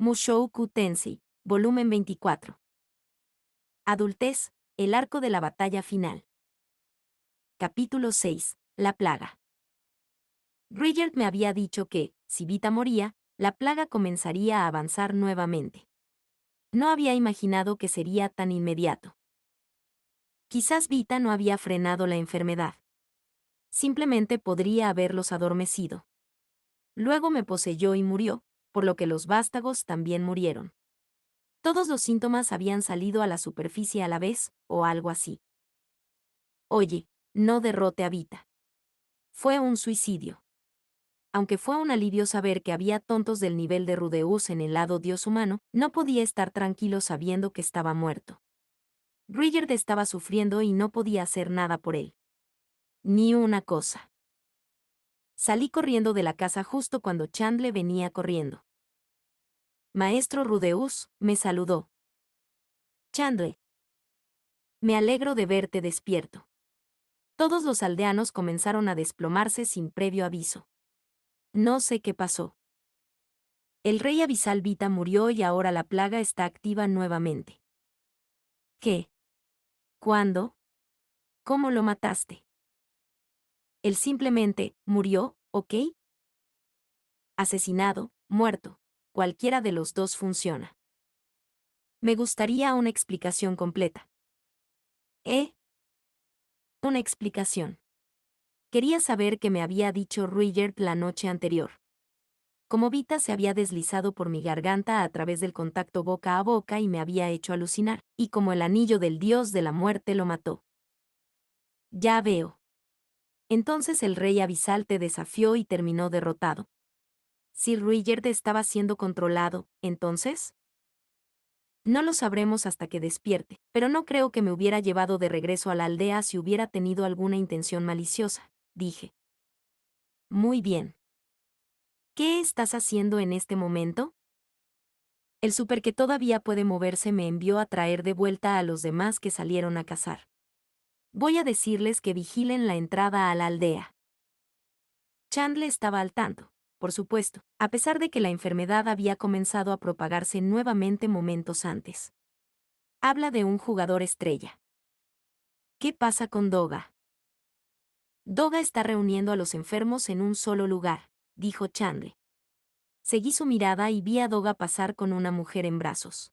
Mushoku Tensei, volumen 24. Adultez, el arco de la batalla final. Capítulo 6. La plaga. Richard me había dicho que, si Vita moría, la plaga comenzaría a avanzar nuevamente. No había imaginado que sería tan inmediato. Quizás Vita no había frenado la enfermedad. Simplemente podría haberlos adormecido. Luego me poseyó y murió, por lo que los vástagos también murieron. Todos los síntomas habían salido a la superficie a la vez, o algo así. Oye, no derrote a Vita. Fue un suicidio. Aunque fue un alivio saber que había tontos del nivel de Rudeus en el lado dios humano, no podía estar tranquilo sabiendo que estaba muerto. Richard estaba sufriendo y no podía hacer nada por él. Ni una cosa. Salí corriendo de la casa justo cuando Chandler venía corriendo. Maestro Rudeus, me saludó. Chandler. Me alegro de verte despierto. Todos los aldeanos comenzaron a desplomarse sin previo aviso. No sé qué pasó. El rey abisal Vita murió y ahora la plaga está activa nuevamente. ¿Qué? ¿Cuándo? ¿Cómo lo mataste? Él simplemente murió, ¿ok? Asesinado, muerto. Cualquiera de los dos funciona. Me gustaría una explicación completa. ¿Eh? Una explicación. Quería saber qué me había dicho Richard la noche anterior. Como Vita se había deslizado por mi garganta a través del contacto boca a boca y me había hecho alucinar, y como el anillo del dios de la muerte lo mató. Ya veo. Entonces el rey abisal te desafió y terminó derrotado. Si Richard estaba siendo controlado, ¿entonces? No lo sabremos hasta que despierte, pero no creo que me hubiera llevado de regreso a la aldea si hubiera tenido alguna intención maliciosa, dije. Muy bien. ¿Qué estás haciendo en este momento? El super que todavía puede moverse me envió a traer de vuelta a los demás que salieron a cazar. Voy a decirles que vigilen la entrada a la aldea. Chandler estaba al tanto, por supuesto, a pesar de que la enfermedad había comenzado a propagarse nuevamente momentos antes. Habla de un jugador estrella. ¿Qué pasa con Doga? Doga está reuniendo a los enfermos en un solo lugar, dijo Chandler. Seguí su mirada y vi a Doga pasar con una mujer en brazos.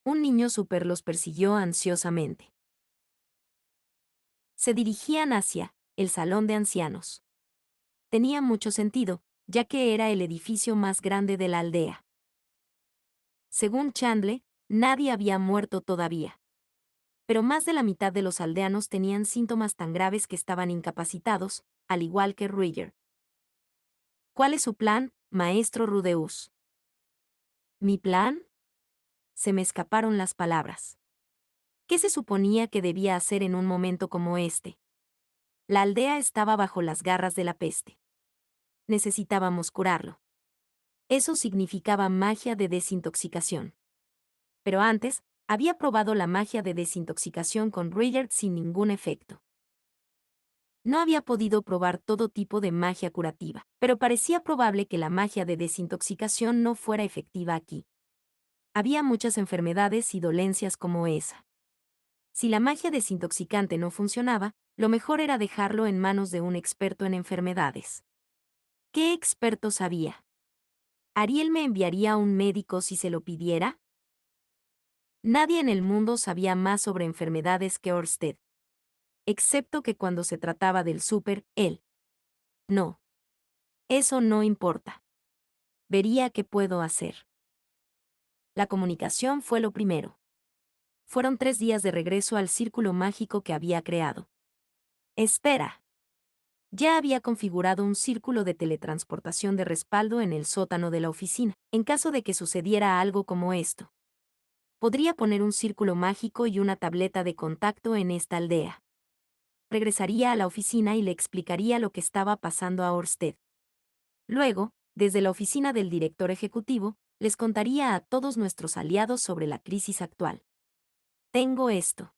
Un niño super los persiguió ansiosamente. Se dirigían hacia el salón de ancianos. Tenía mucho sentido, ya que era el edificio más grande de la aldea. Según Chandler, nadie había muerto todavía. Pero más de la mitad de los aldeanos tenían síntomas tan graves que estaban incapacitados, al igual que Rüger. ¿Cuál es su plan, maestro Rudeus? ¿Mi plan? Se me escaparon las palabras. ¿Qué se suponía que debía hacer en un momento como este? La aldea estaba bajo las garras de la peste. Necesitábamos curarlo. Eso significaba magia de desintoxicación. Pero antes, había probado la magia de desintoxicación con Richard sin ningún efecto. No había podido probar todo tipo de magia curativa, pero parecía probable que la magia de desintoxicación no fuera efectiva aquí. Había muchas enfermedades y dolencias como esa. Si la magia desintoxicante no funcionaba, lo mejor era dejarlo en manos de un experto en enfermedades. ¿Qué experto sabía? ¿Ariel me enviaría a un médico si se lo pidiera? Nadie en el mundo sabía más sobre enfermedades que Ørsted. Excepto que cuando se trataba del súper, él. No. Eso no importa. Vería qué puedo hacer. La comunicación fue lo primero. Fueron 3 días de regreso al círculo mágico que había creado. Espera. Ya había configurado un círculo de teletransportación de respaldo en el sótano de la oficina, en caso de que sucediera algo como esto. Podría poner un círculo mágico y una tableta de contacto en esta aldea. Regresaría a la oficina y le explicaría lo que estaba pasando a Ørsted. Luego, desde la oficina del director ejecutivo, les contaría a todos nuestros aliados sobre la crisis actual. Tengo esto.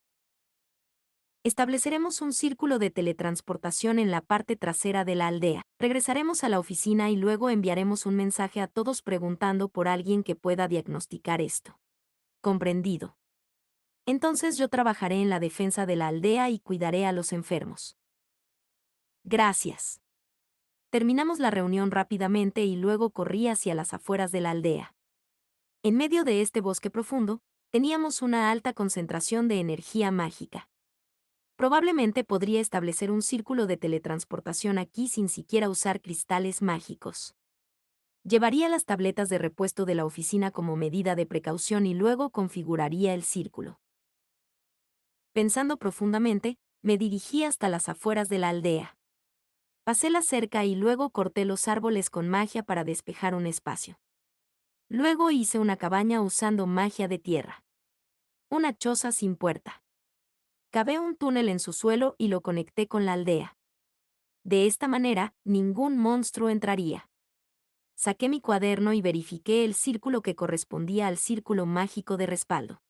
Estableceremos un círculo de teletransportación en la parte trasera de la aldea. Regresaremos a la oficina y luego enviaremos un mensaje a todos preguntando por alguien que pueda diagnosticar esto. Comprendido. Entonces yo trabajaré en la defensa de la aldea y cuidaré a los enfermos. Gracias. Terminamos la reunión rápidamente y luego corrí hacia las afueras de la aldea. En medio de este bosque profundo, teníamos una alta concentración de energía mágica. Probablemente podría establecer un círculo de teletransportación aquí sin siquiera usar cristales mágicos. Llevaría las tabletas de repuesto de la oficina como medida de precaución y luego configuraría el círculo. Pensando profundamente, me dirigí hasta las afueras de la aldea. Pasé la cerca y luego corté los árboles con magia para despejar un espacio. Luego hice una cabaña usando magia de tierra. Una choza sin puerta. Cavé un túnel en su suelo y lo conecté con la aldea. De esta manera, ningún monstruo entraría. Saqué mi cuaderno y verifiqué el círculo que correspondía al círculo mágico de respaldo.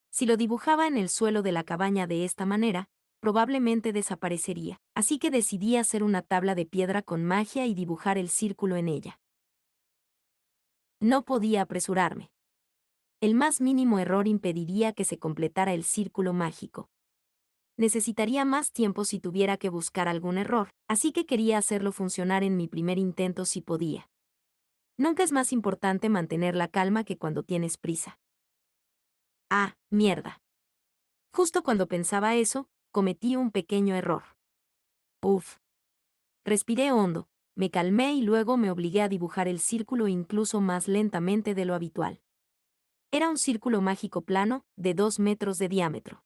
Si lo dibujaba en el suelo de la cabaña de esta manera, probablemente desaparecería, así que decidí hacer una tabla de piedra con magia y dibujar el círculo en ella. No podía apresurarme. El más mínimo error impediría que se completara el círculo mágico. Necesitaría más tiempo si tuviera que buscar algún error, así que quería hacerlo funcionar en mi primer intento si podía. Nunca es más importante mantener la calma que cuando tienes prisa. Ah, mierda. Justo cuando pensaba eso, cometí un pequeño error. Uf. Respiré hondo, me calmé y luego me obligué a dibujar el círculo incluso más lentamente de lo habitual. Era un círculo mágico plano, de 2 metros de diámetro.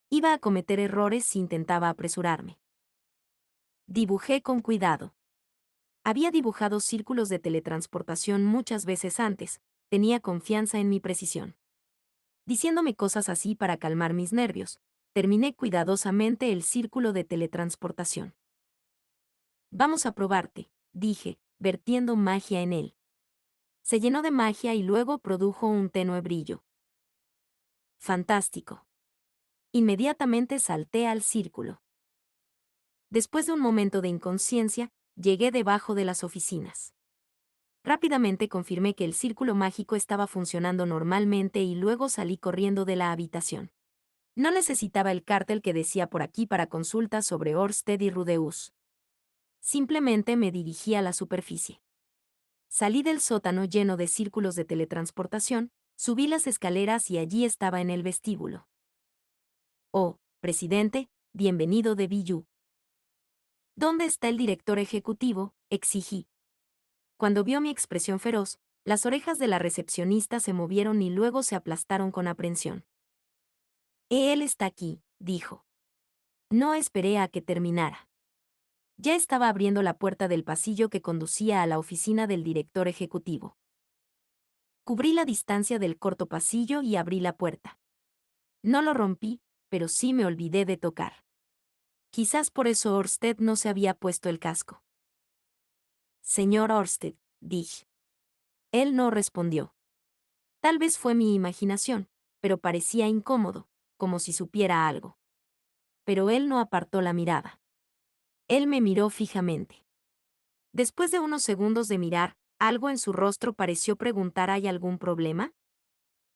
Iba a cometer errores si intentaba apresurarme. Dibujé con cuidado. Había dibujado círculos de teletransportación muchas veces antes, tenía confianza en mi precisión. Diciéndome cosas así para calmar mis nervios, terminé cuidadosamente el círculo de teletransportación. Vamos a probarte, dije, vertiendo magia en él. Se llenó de magia y luego produjo un tenue brillo. Fantástico. Inmediatamente salté al círculo. Después de un momento de inconsciencia, llegué debajo de las oficinas. Rápidamente confirmé que el círculo mágico estaba funcionando normalmente y luego salí corriendo de la habitación. No necesitaba el cartel que decía por aquí para consultas sobre Orsted y Rudeus. Simplemente me dirigí a la superficie. Salí del sótano lleno de círculos de teletransportación, subí las escaleras y allí estaba en el vestíbulo. Oh, presidente, bienvenido de Biyu. ¿Dónde está el director ejecutivo?, exigí. Cuando vio mi expresión feroz, las orejas de la recepcionista se movieron y luego se aplastaron con aprensión. Él está aquí, dijo. No esperé a que terminara. Ya estaba abriendo la puerta del pasillo que conducía a la oficina del director ejecutivo. Cubrí la distancia del corto pasillo y abrí la puerta. No lo rompí, pero sí me olvidé de tocar. Quizás por eso Orsted no se había puesto el casco. Señor Orsted, dije. Él no respondió. Tal vez fue mi imaginación, pero parecía incómodo, como si supiera algo. Pero él no apartó la mirada. Él me miró fijamente. Después de unos segundos de mirar, algo en su rostro pareció preguntar ¿hay algún problema?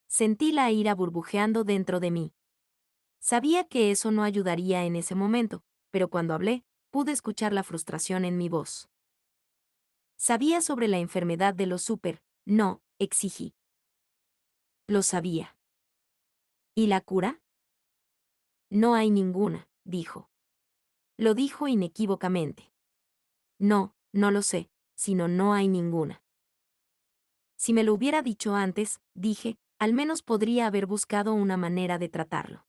Sentí la ira burbujeando dentro de mí. Sabía que eso no ayudaría en ese momento, pero cuando hablé, pude escuchar la frustración en mi voz. Sabía sobre la enfermedad de los super, no, exigí. Lo sabía. ¿Y la cura? No hay ninguna, dijo. Lo dijo inequívocamente. No, no lo sé, sino no hay ninguna. Si me lo hubiera dicho antes, dije, al menos podría haber buscado una manera de tratarlo.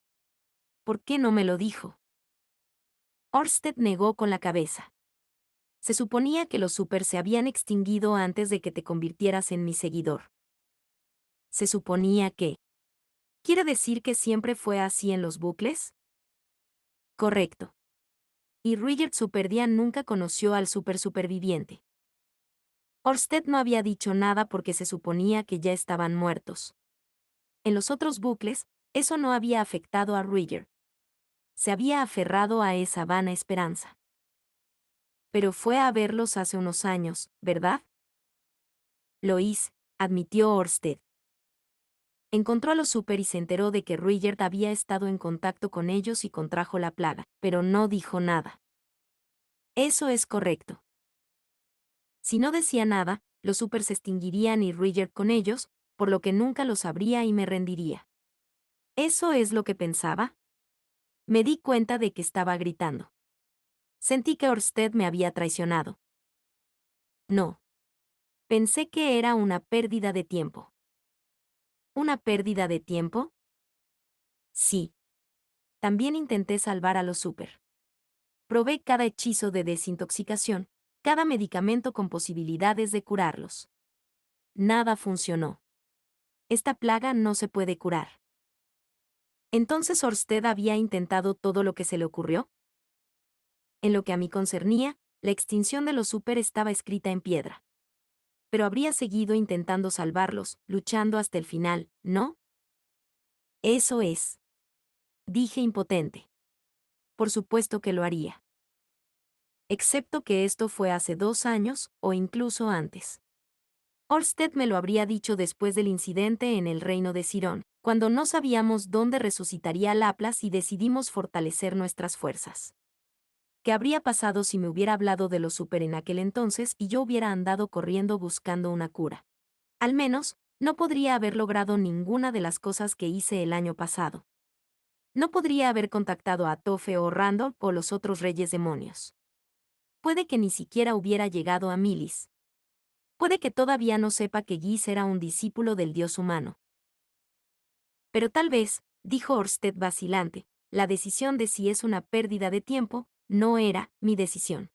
¿Por qué no me lo dijo? Orsted negó con la cabeza. Se suponía que los super se habían extinguido antes de que te convirtieras en mi seguidor. Se suponía que... ¿Quiere decir que siempre fue así en los bucles? Correcto. Y Richard Superdian nunca conoció al superviviente. Orsted no había dicho nada porque se suponía que ya estaban muertos. En los otros bucles, eso no había afectado a Richard. Se había aferrado a esa vana esperanza. Pero fue a verlos hace unos años, ¿verdad? Lo hice, admitió Orsted. Encontró a los Super y se enteró de que Ruigert había estado en contacto con ellos y contrajo la plaga, pero no dijo nada. Eso es correcto. Si no decía nada, los Super se extinguirían y Ruigert con ellos, por lo que nunca lo sabría y me rendiría. ¿Eso es lo que pensaba? Me di cuenta de que estaba gritando. Sentí que Orsted me había traicionado. No. Pensé que era una pérdida de tiempo. ¿Una pérdida de tiempo? Sí. También intenté salvar a los Super. Probé cada hechizo de desintoxicación, cada medicamento con posibilidades de curarlos. Nada funcionó. Esta plaga no se puede curar. ¿Entonces Orsted había intentado todo lo que se le ocurrió? En lo que a mí concernía, la extinción de los Super estaba escrita en piedra. Pero habría seguido intentando salvarlos, luchando hasta el final, ¿no? Eso es. Dije impotente. Por supuesto que lo haría. Excepto que esto fue hace 2 años, o incluso antes. Orsted me lo habría dicho después del incidente en el reino de Cirón, cuando no sabíamos dónde resucitaría Laplas y decidimos fortalecer nuestras fuerzas. ¿Qué habría pasado si me hubiera hablado de los Super en aquel entonces y yo hubiera andado corriendo buscando una cura? Al menos, no podría haber logrado ninguna de las cosas que hice el año pasado. No podría haber contactado a Tofe o Randolph o los otros reyes demonios. Puede que ni siquiera hubiera llegado a Milis. Puede que todavía no sepa que Gis era un discípulo del dios humano. Pero tal vez, dijo Orsted vacilante, la decisión de si es una pérdida de tiempo, no era mi decisión.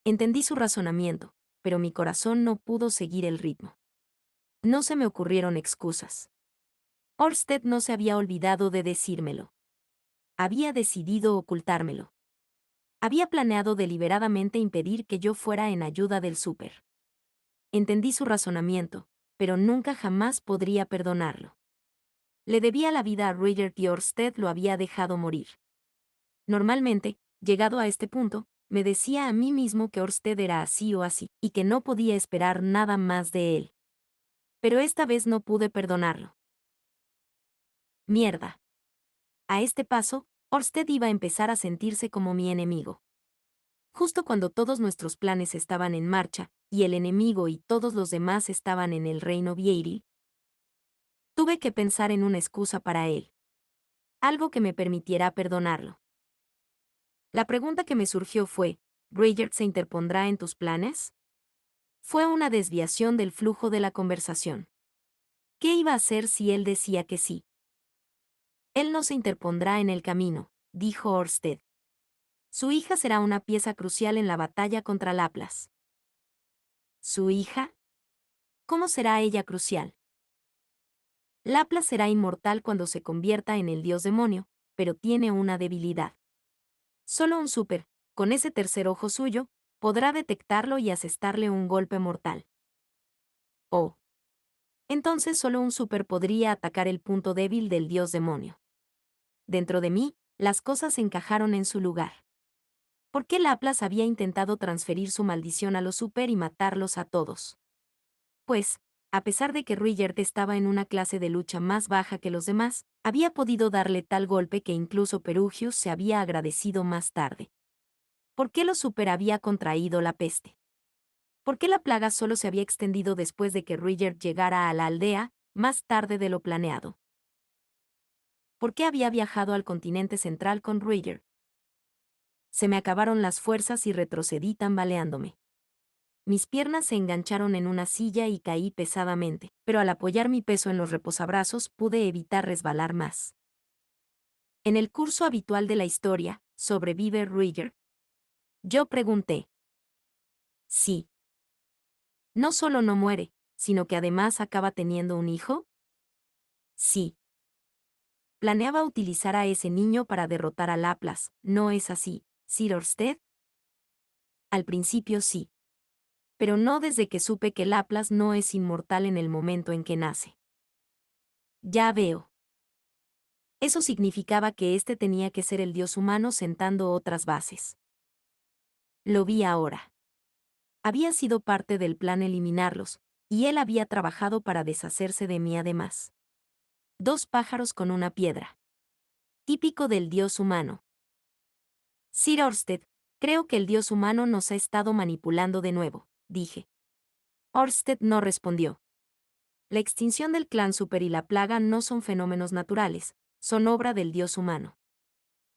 Entendí su razonamiento, pero mi corazón no pudo seguir el ritmo. No se me ocurrieron excusas. Orsted no se había olvidado de decírmelo. Había decidido ocultármelo. Había planeado deliberadamente impedir que yo fuera en ayuda del Super. Entendí su razonamiento, pero nunca jamás podría perdonarlo. Le debía la vida a Ruigert y Orsted lo había dejado morir. Normalmente, llegado a este punto, me decía a mí mismo que Orsted era así o así, y que no podía esperar nada más de él. Pero esta vez no pude perdonarlo. Mierda. A este paso, Orsted iba a empezar a sentirse como mi enemigo. Justo cuando todos nuestros planes estaban en marcha, y el enemigo y todos los demás estaban en el reino Vieiri, tuve que pensar en una excusa para él. Algo que me permitiera perdonarlo. La pregunta que me surgió fue, ¿Ruigert se interpondrá en tus planes? Fue una desviación del flujo de la conversación. ¿Qué iba a hacer si él decía que sí? Él no se interpondrá en el camino, dijo Orsted. Su hija será una pieza crucial en la batalla contra Laplas. ¿Su hija? ¿Cómo será ella crucial? Laplas será inmortal cuando se convierta en el dios demonio, pero tiene una debilidad. Solo un Super, con ese tercer ojo suyo, podrá detectarlo y asestarle un golpe mortal. Oh. Entonces solo un Super podría atacar el punto débil del dios demonio. Dentro de mí, las cosas encajaron en su lugar. ¿Por qué Laplas había intentado transferir su maldición a los Super y matarlos a todos? Pues, a pesar de que Ruigert estaba en una clase de lucha más baja que los demás, había podido darle tal golpe que incluso Perugius se había agradecido más tarde. ¿Por qué los Super había contraído la peste? ¿Por qué la plaga solo se había extendido después de que Ruigert llegara a la aldea, más tarde de lo planeado? ¿Por qué había viajado al continente central con Ruigert? Se me acabaron las fuerzas y retrocedí tambaleándome. Mis piernas se engancharon en una silla y caí pesadamente, pero al apoyar mi peso en los reposabrazos pude evitar resbalar más. En el curso habitual de la historia, ¿sobrevive Ruigert? Yo pregunté. Sí. ¿No solo no muere, sino que además acaba teniendo un hijo? Sí. Planeaba utilizar a ese niño para derrotar a Laplas, ¿no es así, Sir Orsted? Al principio sí. Pero no desde que supe que Laplas no es inmortal en el momento en que nace. Ya veo. Eso significaba que éste tenía que ser el dios humano sentando otras bases. Lo vi ahora. Había sido parte del plan eliminarlos, y él había trabajado para deshacerse de mí además. Dos pájaros con una piedra. Típico del dios humano. Sir Orsted, creo que el dios humano nos ha estado manipulando de nuevo, dije. Orsted no respondió. La extinción del clan Super y la plaga no son fenómenos naturales, son obra del dios humano.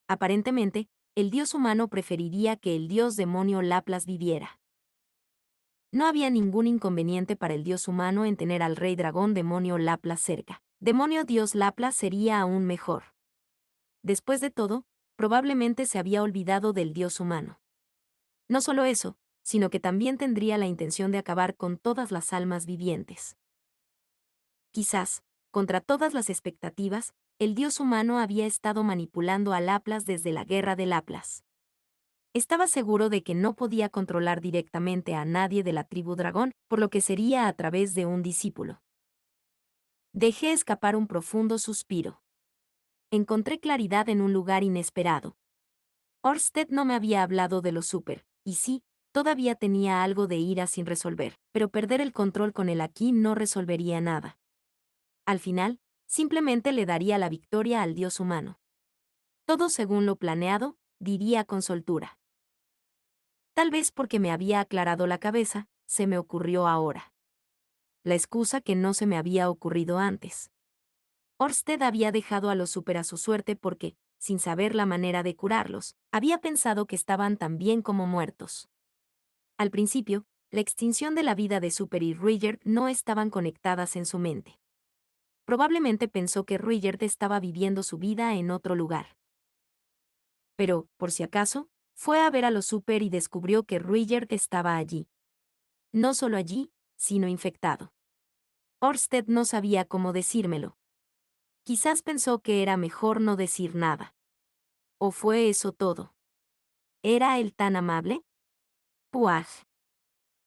Aparentemente, el dios humano preferiría que el dios demonio Laplas viviera. No había ningún inconveniente para el dios humano en tener al rey dragón demonio Laplas cerca. Demonio dios Laplas sería aún mejor. Después de todo, probablemente se había olvidado del dios humano. No solo eso, sino que también tendría la intención de acabar con todas las almas vivientes. Quizás, contra todas las expectativas, el dios humano había estado manipulando a Laplas desde la guerra de Laplas. Estaba seguro de que no podía controlar directamente a nadie de la tribu dragón, por lo que sería a través de un discípulo. Dejé escapar un profundo suspiro. Encontré claridad en un lugar inesperado. Orsted no me había hablado de lo súper, y sí, todavía tenía algo de ira sin resolver, pero perder el control con él aquí no resolvería nada. Al final, simplemente le daría la victoria al dios humano. Todo según lo planeado, diría con soltura. Tal vez porque me había aclarado la cabeza, se me ocurrió ahora. La excusa que no se me había ocurrido antes. Orsted había dejado a los super a su suerte porque, sin saber la manera de curarlos, había pensado que estaban tan bien como muertos. Al principio, la extinción de la vida de Super y Ruigerd no estaban conectadas en su mente. Probablemente pensó que Ruigerd estaba viviendo su vida en otro lugar. Pero, por si acaso, fue a ver a los Super y descubrió que Ruigerd estaba allí. No solo allí, sino infectado. Orsted no sabía cómo decírmelo. Quizás pensó que era mejor no decir nada. ¿O fue eso todo? ¿Era él tan amable? Puaj.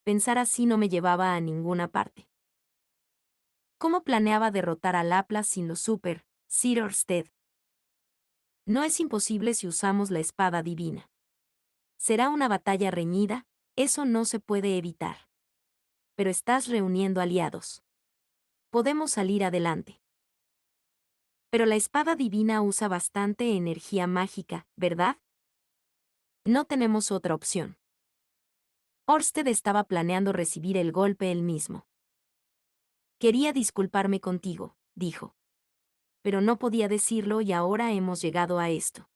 Pensar así no me llevaba a ninguna parte. ¿Cómo planeaba derrotar a Laplas sin los Super, Sir Orsted? No es imposible si usamos la espada divina. Será una batalla reñida, eso no se puede evitar. Pero estás reuniendo aliados. Podemos salir adelante. Pero la espada divina usa bastante energía mágica, ¿verdad? No tenemos otra opción. Orsted estaba planeando recibir el golpe él mismo. Quería disculparme contigo, dijo. Pero no podía decirlo y ahora hemos llegado a esto.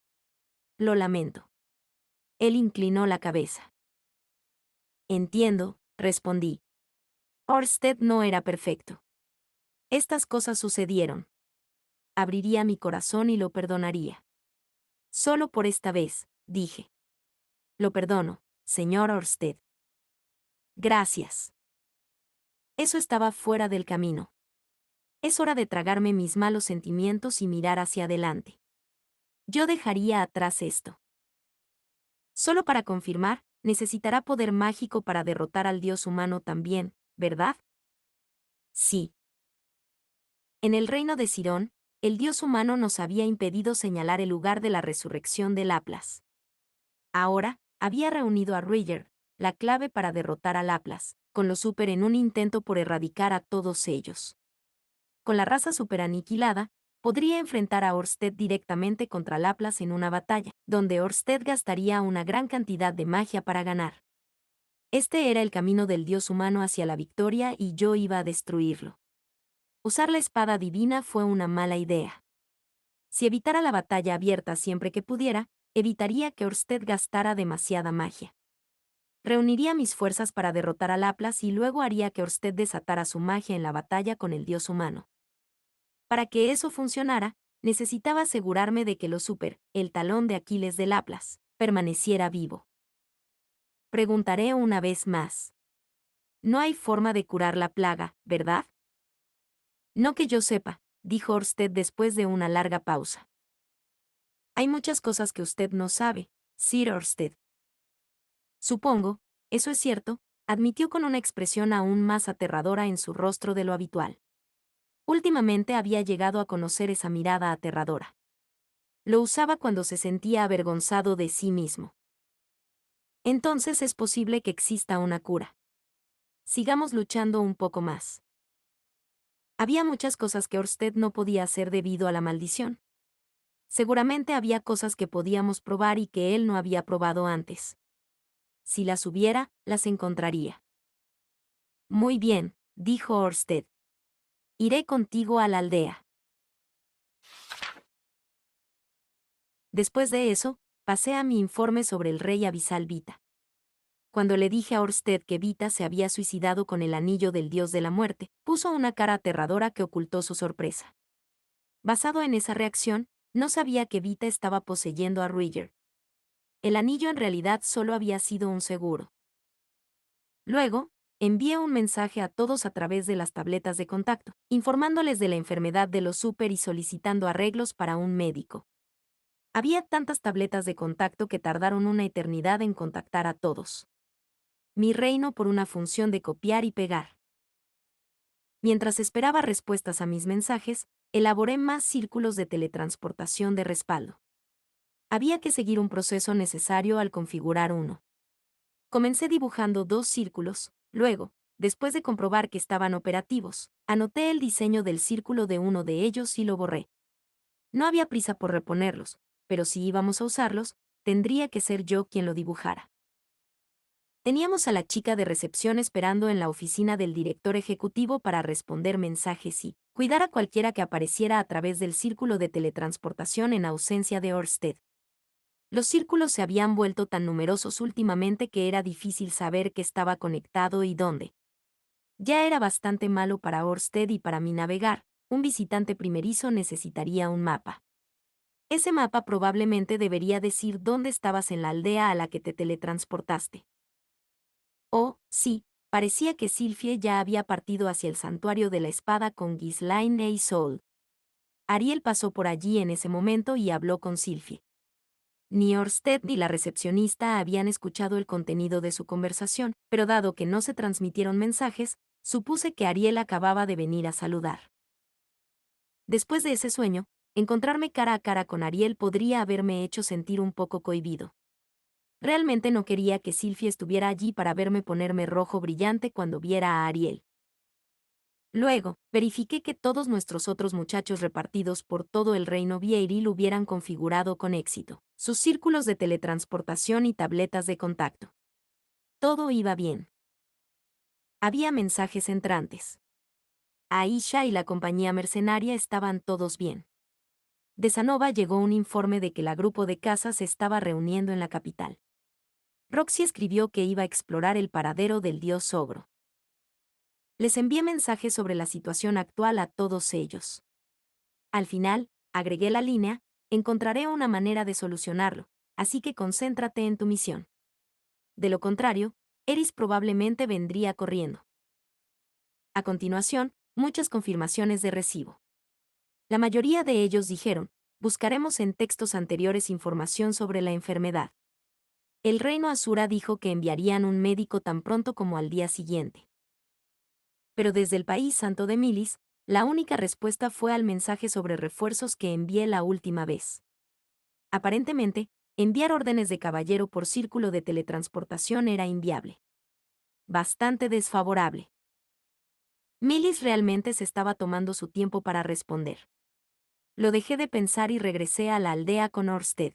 Lo lamento. Él inclinó la cabeza. Entiendo, respondí. Orsted no era perfecto. Estas cosas sucedieron. Abriría mi corazón y lo perdonaría. Solo por esta vez, dije. Lo perdono, señor Orsted. Gracias. Eso estaba fuera del camino. Es hora de tragarme mis malos sentimientos y mirar hacia adelante. Yo dejaría atrás esto. Solo para confirmar, necesitará poder mágico para derrotar al dios humano también, ¿verdad? Sí. En el reino de Sirón, el dios humano nos había impedido señalar el lugar de la resurrección de Laplas. Ahora, había reunido a Ruigerd, la clave para derrotar a Laplas, con los Super en un intento por erradicar a todos ellos. Con la raza super aniquilada, podría enfrentar a Orsted directamente contra Laplas en una batalla, donde Orsted gastaría una gran cantidad de magia para ganar. Este era el camino del dios humano hacia la victoria y yo iba a destruirlo. Usar la espada divina fue una mala idea. Si evitara la batalla abierta siempre que pudiera, evitaría que Orsted gastara demasiada magia. Reuniría mis fuerzas para derrotar a Laplas y luego haría que Orsted desatara su magia en la batalla con el dios humano. Para que eso funcionara, necesitaba asegurarme de que lo Super, el talón de Aquiles de Laplas, permaneciera vivo. Preguntaré una vez más. No hay forma de curar la plaga, ¿verdad? No que yo sepa, dijo Orsted después de una larga pausa. Hay muchas cosas que usted no sabe, Sir Orsted. Supongo, eso es cierto, admitió con una expresión aún más aterradora en su rostro de lo habitual. Últimamente había llegado a conocer esa mirada aterradora. Lo usaba cuando se sentía avergonzado de sí mismo. Entonces es posible que exista una cura. Sigamos luchando un poco más. Había muchas cosas que Orsted no podía hacer debido a la maldición. Seguramente había cosas que podíamos probar y que él no había probado antes. Si las hubiera, las encontraría. Muy bien, dijo Orsted. Iré contigo a la aldea. Después de eso, pasé a mi informe sobre el rey abisal Vita. Cuando le dije a Orsted que Vita se había suicidado con el anillo del dios de la muerte, puso una cara aterradora que ocultó su sorpresa. Basado en esa reacción, no sabía que Vita estaba poseyendo a Ruiger. El anillo en realidad solo había sido un seguro. Luego, envié un mensaje a todos a través de las tabletas de contacto, informándoles de la enfermedad de los super y solicitando arreglos para un médico. Había tantas tabletas de contacto que tardaron una eternidad en contactar a todos. Mi reino por una función de copiar y pegar. Mientras esperaba respuestas a mis mensajes, elaboré más círculos de teletransportación de respaldo. Había que seguir un proceso necesario al configurar uno. Comencé dibujando 2 círculos, luego, después de comprobar que estaban operativos, anoté el diseño del círculo de uno de ellos y lo borré. No había prisa por reponerlos, pero si íbamos a usarlos, tendría que ser yo quien lo dibujara. Teníamos a la chica de recepción esperando en la oficina del director ejecutivo para responder mensajes y cuidar a cualquiera que apareciera a través del círculo de teletransportación en ausencia de Orsted. Los círculos se habían vuelto tan numerosos últimamente que era difícil saber qué estaba conectado y dónde. Ya era bastante malo para Orsted y para mí navegar, un visitante primerizo necesitaría un mapa. Ese mapa probablemente debería decir dónde estabas en la aldea a la que te teletransportaste. Oh, sí, parecía que Sylphie ya había partido hacia el santuario de la espada con Ghislaine e Isolde. Ariel pasó por allí en ese momento y habló con Sylphie. Ni Orsted ni la recepcionista habían escuchado el contenido de su conversación, pero dado que no se transmitieron mensajes, supuse que Ariel acababa de venir a saludar. Después de ese sueño, encontrarme cara a cara con Ariel podría haberme hecho sentir un poco cohibido. Realmente no quería que Sylphie estuviera allí para verme ponerme rojo brillante cuando viera a Ariel. Luego, verifiqué que todos nuestros otros muchachos repartidos por todo el reino Vieiril hubieran configurado con éxito sus círculos de teletransportación y tabletas de contacto. Todo iba bien. Había mensajes entrantes. Aisha y la compañía mercenaria estaban todos bien. De Sanova llegó un informe de que la grupo de caza se estaba reuniendo en la capital. Roxy escribió que iba a explorar el paradero del dios ogro. Les envié mensajes sobre la situación actual a todos ellos. Al final, agregué la línea, encontraré una manera de solucionarlo, así que concéntrate en tu misión. De lo contrario, Eris probablemente vendría corriendo. A continuación, muchas confirmaciones de recibo. La mayoría de ellos dijeron, buscaremos en textos anteriores información sobre la enfermedad. El reino Asura dijo que enviarían un médico tan pronto como al día siguiente. Pero desde el país santo de Milis, la única respuesta fue al mensaje sobre refuerzos que envié la última vez. Aparentemente, enviar órdenes de caballero por círculo de teletransportación era inviable. Bastante desfavorable. Milis realmente se estaba tomando su tiempo para responder. Lo dejé de pensar y regresé a la aldea con Orsted.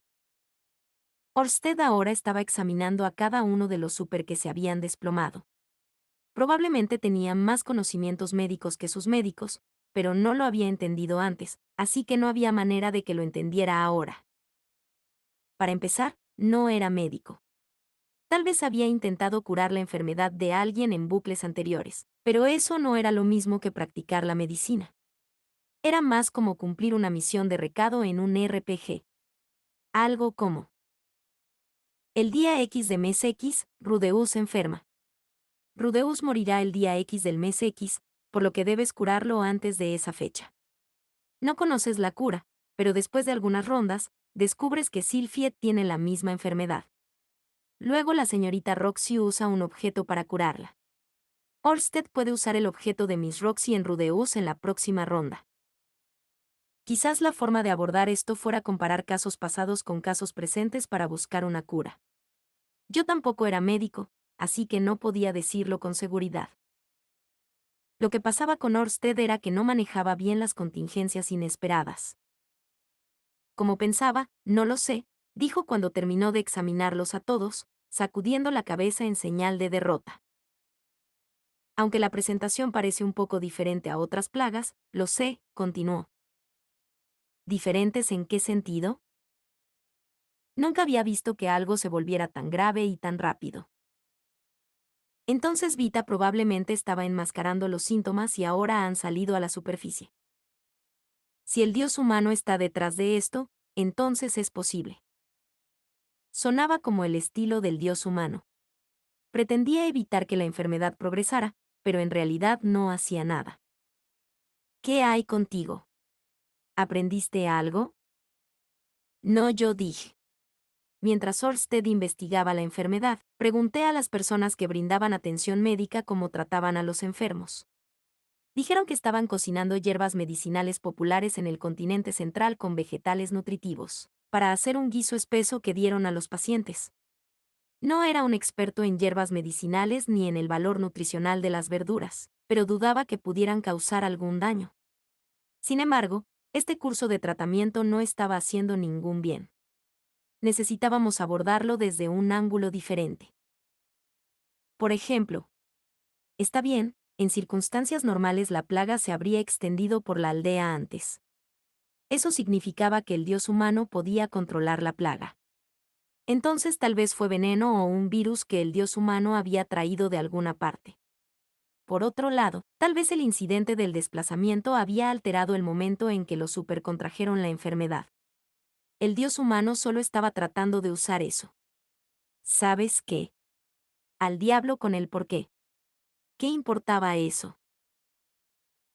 Orsted ahora estaba examinando a cada uno de los super que se habían desplomado. Probablemente tenía más conocimientos médicos que sus médicos, pero no lo había entendido antes, así que no había manera de que lo entendiera ahora. Para empezar, no era médico. Tal vez había intentado curar la enfermedad de alguien en bucles anteriores, pero eso no era lo mismo que practicar la medicina. Era más como cumplir una misión de recado en un RPG. Algo como: el día X de mes X, Rudeus enferma. Rudeus morirá el día X del mes X, por lo que debes curarlo antes de esa fecha. No conoces la cura, pero después de algunas rondas, descubres que Sylphie tiene la misma enfermedad. Luego la señorita Roxy usa un objeto para curarla. Orsted puede usar el objeto de Miss Roxy en Rudeus en la próxima ronda. Quizás la forma de abordar esto fuera comparar casos pasados con casos presentes para buscar una cura. Yo tampoco era médico, así que no podía decirlo con seguridad. Lo que pasaba con Orsted era que no manejaba bien las contingencias inesperadas. Como pensaba, no lo sé, dijo cuando terminó de examinarlos a todos, sacudiendo la cabeza en señal de derrota. Aunque la presentación parece un poco diferente a otras plagas, lo sé, continuó. ¿Diferentes en qué sentido? Nunca había visto que algo se volviera tan grave y tan rápido. Entonces Vita probablemente estaba enmascarando los síntomas y ahora han salido a la superficie. Si el dios humano está detrás de esto, entonces es posible. Sonaba como el estilo del dios humano. Pretendía evitar que la enfermedad progresara, pero en realidad no hacía nada. ¿Qué hay contigo? ¿Aprendiste algo? No, yo dije. Mientras Orsted investigaba la enfermedad, pregunté a las personas que brindaban atención médica cómo trataban a los enfermos. Dijeron que estaban cocinando hierbas medicinales populares en el continente central con vegetales nutritivos, para hacer un guiso espeso que dieron a los pacientes. No era un experto en hierbas medicinales ni en el valor nutricional de las verduras, pero dudaba que pudieran causar algún daño. Sin embargo, este curso de tratamiento no estaba haciendo ningún bien. Necesitábamos abordarlo desde un ángulo diferente. Por ejemplo, está bien, en circunstancias normales la plaga se habría extendido por la aldea antes. Eso significaba que el dios humano podía controlar la plaga. Entonces tal vez fue veneno o un virus que el dios humano había traído de alguna parte. Por otro lado, tal vez el incidente del desplazamiento había alterado el momento en que los supercontrajeron la enfermedad. El dios humano solo estaba tratando de usar eso. ¿Sabes qué? Al diablo con el porqué. ¿Qué importaba eso?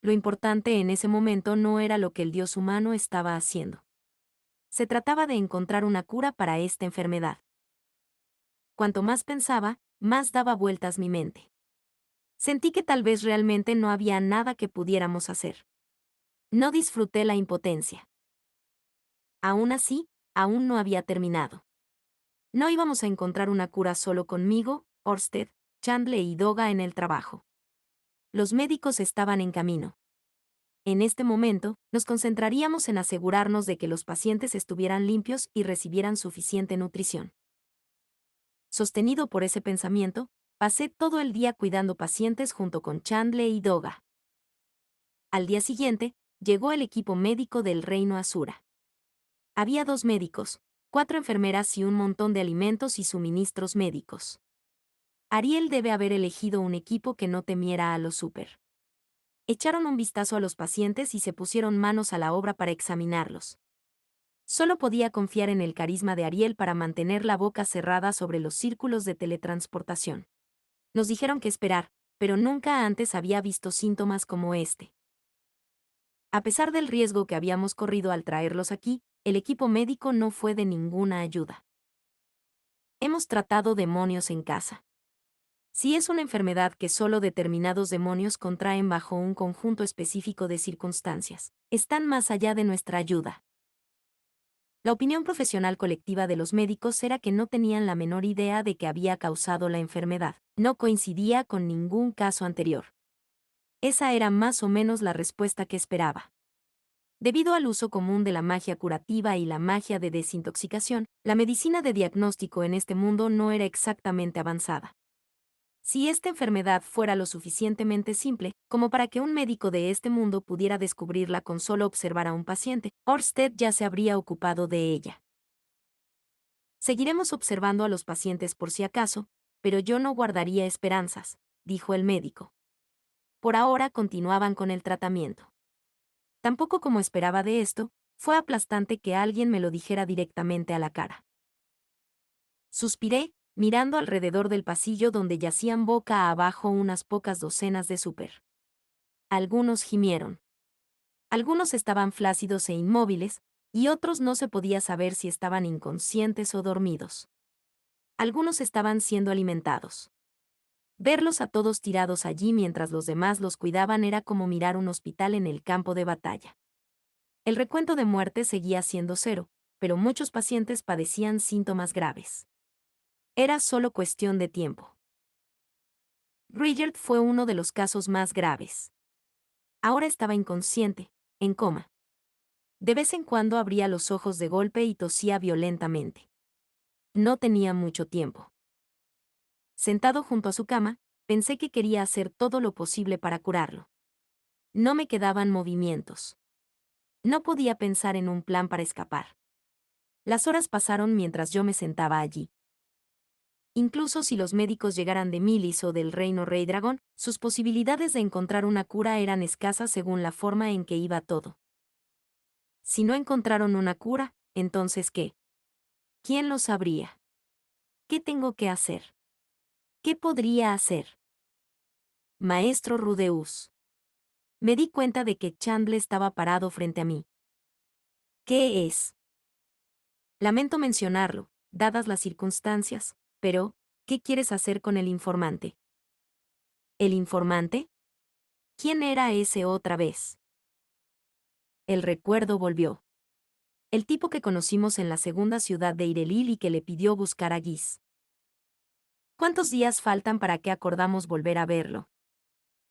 Lo importante en ese momento no era lo que el dios humano estaba haciendo. Se trataba de encontrar una cura para esta enfermedad. Cuanto más pensaba, más daba vueltas mi mente. Sentí que tal vez realmente no había nada que pudiéramos hacer. No disfruté la impotencia. Aún así, aún no había terminado. No íbamos a encontrar una cura solo conmigo, Orsted, Chandler y Doga en el trabajo. Los médicos estaban en camino. En este momento, nos concentraríamos en asegurarnos de que los pacientes estuvieran limpios y recibieran suficiente nutrición. Sostenido por ese pensamiento, pasé todo el día cuidando pacientes junto con Chandler y Doga. Al día siguiente, llegó el equipo médico del Reino Asura. Había 2 médicos, 4 enfermeras y un montón de alimentos y suministros médicos. Ariel debe haber elegido un equipo que no temiera a los super. Echaron un vistazo a los pacientes y se pusieron manos a la obra para examinarlos. Solo podía confiar en el carisma de Ariel para mantener la boca cerrada sobre los círculos de teletransportación. Nos dijeron que esperar, pero nunca antes había visto síntomas como este. A pesar del riesgo que habíamos corrido al traerlos aquí, el equipo médico no fue de ninguna ayuda. Hemos tratado demonios en casa. Si es una enfermedad que solo determinados demonios contraen bajo un conjunto específico de circunstancias, están más allá de nuestra ayuda. La opinión profesional colectiva de los médicos era que no tenían la menor idea de que había causado la enfermedad. No coincidía con ningún caso anterior. Esa era más o menos la respuesta que esperaba. Debido al uso común de la magia curativa y la magia de desintoxicación, la medicina de diagnóstico en este mundo no era exactamente avanzada. Si esta enfermedad fuera lo suficientemente simple como para que un médico de este mundo pudiera descubrirla con solo observar a un paciente, Orsted ya se habría ocupado de ella. Seguiremos observando a los pacientes por si acaso, pero yo no guardaría esperanzas, dijo el médico. Por ahora continuaban con el tratamiento. Tampoco como esperaba de esto, fue aplastante que alguien me lo dijera directamente a la cara. Suspiré, mirando alrededor del pasillo donde yacían boca abajo unas pocas docenas de súper. Algunos gimieron. Algunos estaban flácidos e inmóviles, y otros no se podía saber si estaban inconscientes o dormidos. Algunos estaban siendo alimentados. Verlos a todos tirados allí mientras los demás los cuidaban era como mirar un hospital en el campo de batalla. El recuento de muertes seguía siendo 0, pero muchos pacientes padecían síntomas graves. Era solo cuestión de tiempo. Richard fue uno de los casos más graves. Ahora estaba inconsciente, en coma. De vez en cuando abría los ojos de golpe y tosía violentamente. No tenía mucho tiempo. Sentado junto a su cama, pensé que quería hacer todo lo posible para curarlo. No me quedaban movimientos. No podía pensar en un plan para escapar. Las horas pasaron mientras yo me sentaba allí. Incluso si los médicos llegaran de Milis o del reino Rey Dragón, sus posibilidades de encontrar una cura eran escasas según la forma en que iba todo. Si no encontraron una cura, entonces ¿qué? ¿Quién lo sabría? ¿Qué tengo que hacer? ¿Qué podría hacer? Maestro Rudeus. Me di cuenta de que Chandler estaba parado frente a mí. ¿Qué es? Lamento mencionarlo, dadas las circunstancias, pero, ¿qué quieres hacer con el informante? ¿El informante? ¿Quién era ese otra vez? El recuerdo volvió. El tipo que conocimos en la segunda ciudad de Irelil y que le pidió buscar a Guis. ¿Cuántos días faltan para que acordamos volver a verlo?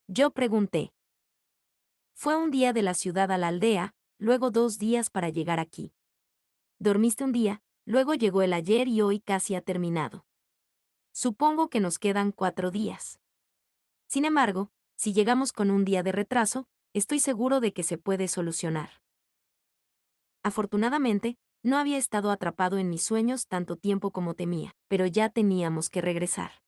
Yo pregunté. Fue un día de la ciudad a la aldea, luego 2 días para llegar aquí. Dormiste un día, luego llegó el ayer y hoy casi ha terminado. Supongo que nos quedan 4 días. Sin embargo, si llegamos con un día de retraso, estoy seguro de que se puede solucionar. Afortunadamente, no había estado atrapado en mis sueños tanto tiempo como temía, pero ya teníamos que regresar.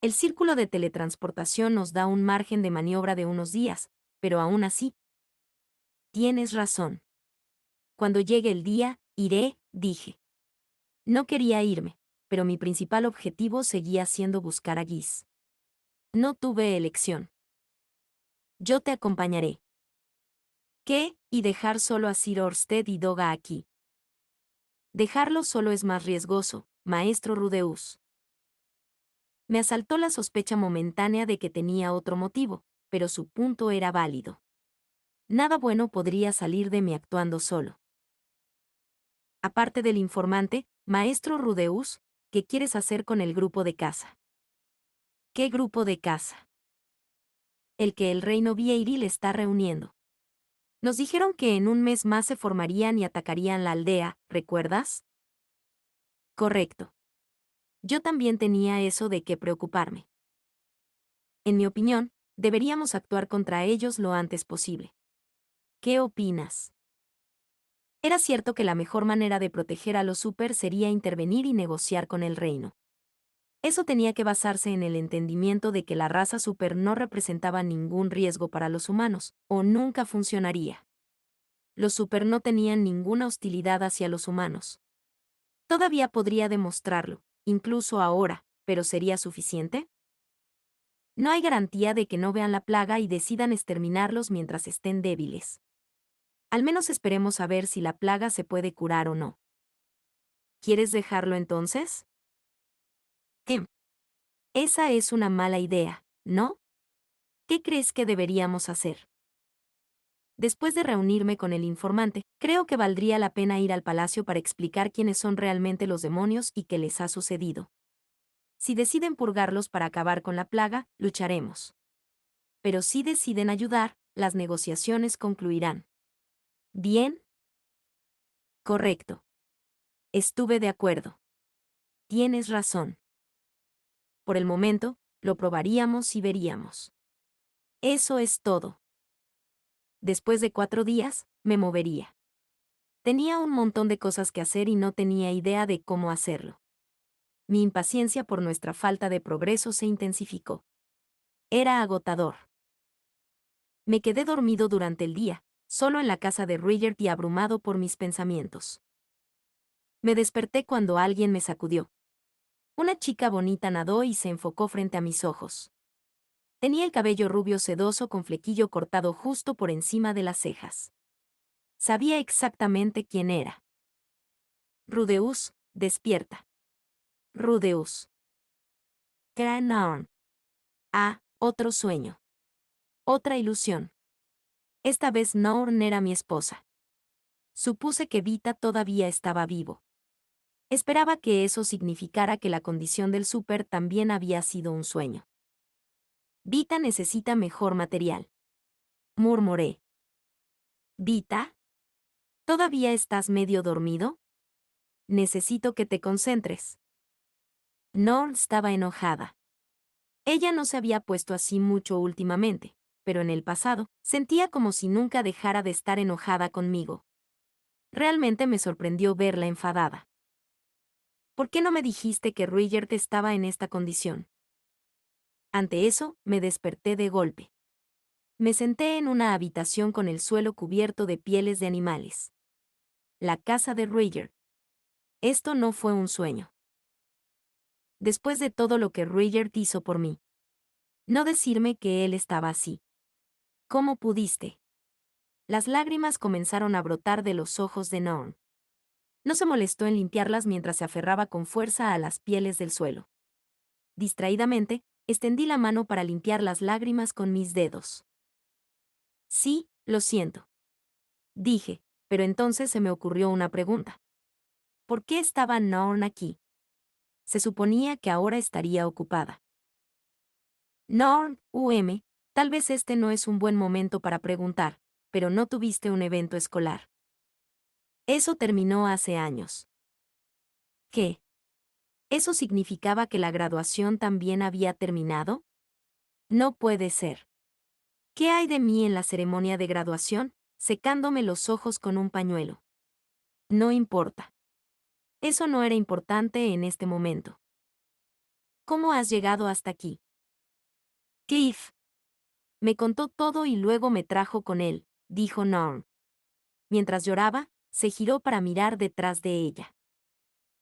El círculo de teletransportación nos da un margen de maniobra de unos días, pero aún así. Tienes razón. Cuando llegue el día, iré, dije. No quería irme, pero mi principal objetivo seguía siendo buscar a Guis. No tuve elección. Yo te acompañaré. ¿Qué? Y dejar solo a Sir Orsted y Doga aquí. Dejarlo solo es más riesgoso, maestro Rudeus. Me asaltó la sospecha momentánea de que tenía otro motivo, pero su punto era válido. Nada bueno podría salir de mí actuando solo. Aparte del informante, maestro Rudeus, ¿qué quieres hacer con el grupo de caza? ¿Qué grupo de caza? El que el reino Vieiril está reuniendo. Nos dijeron que en un mes más se formarían y atacarían la aldea, ¿recuerdas? Correcto. Yo también tenía eso de qué preocuparme. En mi opinión, deberíamos actuar contra ellos lo antes posible. ¿Qué opinas? Era cierto que la mejor manera de proteger a los super sería intervenir y negociar con el reino. Eso tenía que basarse en el entendimiento de que la raza super no representaba ningún riesgo para los humanos, o nunca funcionaría. Los super no tenían ninguna hostilidad hacia los humanos. Todavía podría demostrarlo, incluso ahora, pero ¿sería suficiente? No hay garantía de que no vean la plaga y decidan exterminarlos mientras estén débiles. Al menos esperemos a ver si la plaga se puede curar o no. ¿Quieres dejarlo entonces? ¿Qué? Esa es una mala idea, ¿no? ¿Qué crees que deberíamos hacer? Después de reunirme con el informante, creo que valdría la pena ir al palacio para explicar quiénes son realmente los demonios y qué les ha sucedido. Si deciden purgarlos para acabar con la plaga, lucharemos. Pero si deciden ayudar, las negociaciones concluirán. ¿Bien? Correcto. Estuve de acuerdo. Tienes razón. Por el momento, lo probaríamos y veríamos. Eso es todo. Después de 4 días, me movería. Tenía un montón de cosas que hacer y no tenía idea de cómo hacerlo. Mi impaciencia por nuestra falta de progreso se intensificó. Era agotador. Me quedé dormido durante el día, solo en la casa de Richard y abrumado por mis pensamientos. Me desperté cuando alguien me sacudió. Una chica bonita nadó y se enfocó frente a mis ojos. Tenía el cabello rubio sedoso con flequillo cortado justo por encima de las cejas. Sabía exactamente quién era. Rudeus, despierta. Rudeus. Cranon. Ah, otro sueño. Otra ilusión. Esta vez Norn era mi esposa. Supuse que Vita todavía estaba vivo. Esperaba que eso significara que la condición del súper también había sido un sueño. Vita necesita mejor material. Murmuré. Vita, ¿todavía estás medio dormido? Necesito que te concentres. Norn estaba enojada. Ella no se había puesto así mucho últimamente, pero en el pasado sentía como si nunca dejara de estar enojada conmigo. Realmente me sorprendió verla enfadada. ¿Por qué no me dijiste que Ruigert estaba en esta condición? Ante eso, me desperté de golpe. Me senté en una habitación con el suelo cubierto de pieles de animales. La casa de Ruigert. Esto no fue un sueño. Después de todo lo que Ruigert hizo por mí. No decirme que él estaba así. ¿Cómo pudiste? Las lágrimas comenzaron a brotar de los ojos de Norn. No se molestó en limpiarlas mientras se aferraba con fuerza a las pieles del suelo. Distraídamente, extendí la mano para limpiar las lágrimas con mis dedos. Sí, lo siento. Dije, pero entonces se me ocurrió una pregunta. ¿Por qué estaba Norn aquí? Se suponía que ahora estaría ocupada. Norn, tal vez este no es un buen momento para preguntar, pero no tuviste un evento escolar. Eso terminó hace años. ¿Qué? ¿Eso significaba que la graduación también había terminado? No puede ser. ¿Qué hay de mí en la ceremonia de graduación? Secándome los ojos con un pañuelo. No importa. Eso no era importante en este momento. ¿Cómo has llegado hasta aquí? Cliff. Me contó todo y luego me trajo con él, dijo Norm. Mientras lloraba, se giró para mirar detrás de ella.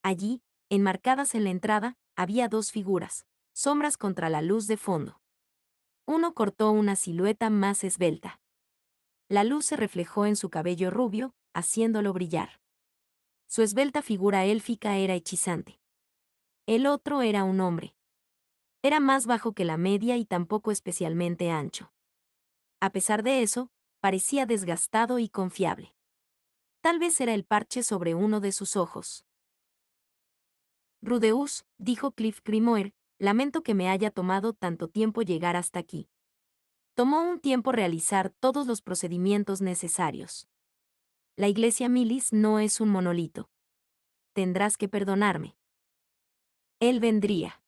Allí, enmarcadas en la entrada, había dos figuras, sombras contra la luz de fondo. Uno cortó una silueta más esbelta. La luz se reflejó en su cabello rubio, haciéndolo brillar. Su esbelta figura élfica era hechizante. El otro era un hombre. Era más bajo que la media y tampoco especialmente ancho. A pesar de eso, parecía desgastado y confiable. Tal vez era el parche sobre uno de sus ojos. Rudeus, dijo Cliff Grimoire, lamento que me haya tomado tanto tiempo llegar hasta aquí. Tomó un tiempo realizar todos los procedimientos necesarios. La iglesia Milis no es un monolito. Tendrás que perdonarme. Él vendría.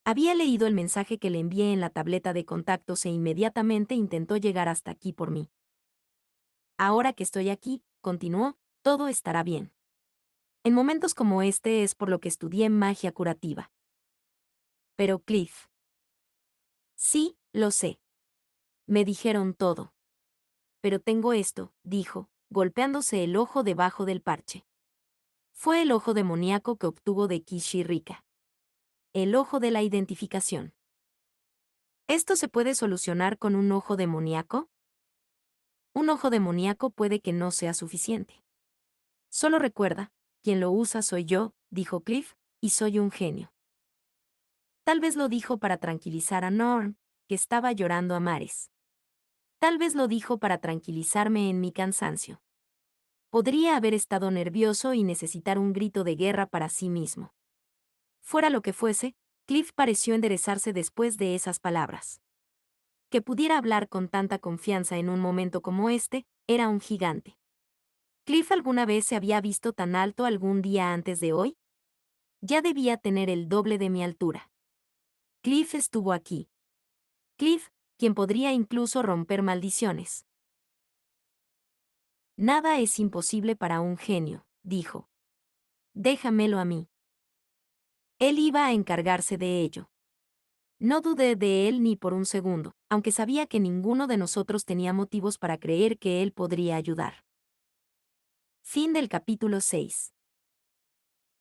Había leído el mensaje que le envié en la tableta de contactos e inmediatamente intentó llegar hasta aquí por mí. Ahora que estoy aquí, continuó, todo estará bien. En momentos como este es por lo que estudié magia curativa. Pero Cliff. Sí, lo sé. Me dijeron todo. Pero tengo esto, dijo, golpeándose el ojo debajo del parche. Fue el ojo demoníaco que obtuvo de Kishirika. El ojo de la identificación. ¿Esto se puede solucionar con un ojo demoníaco? Un ojo demoníaco puede que no sea suficiente. Solo recuerda, quien lo usa soy yo, dijo Cliff, y soy un genio. Tal vez lo dijo para tranquilizar a Norm, que estaba llorando a mares. Tal vez lo dijo para tranquilizarme en mi cansancio. Podría haber estado nervioso y necesitar un grito de guerra para sí mismo. Fuera lo que fuese, Cliff pareció enderezarse después de esas palabras. Que pudiera hablar con tanta confianza en un momento como este, era un gigante. ¿Cliff alguna vez se había visto tan alto algún día antes de hoy? Ya debía tener el doble de mi altura. Cliff estuvo aquí. Cliff, quien podría incluso romper maldiciones. Nada es imposible para un genio, dijo. Déjamelo a mí. Él iba a encargarse de ello. No dudé de él ni por un segundo, aunque sabía que ninguno de nosotros tenía motivos para creer que él podría ayudar. Fin del capítulo 6.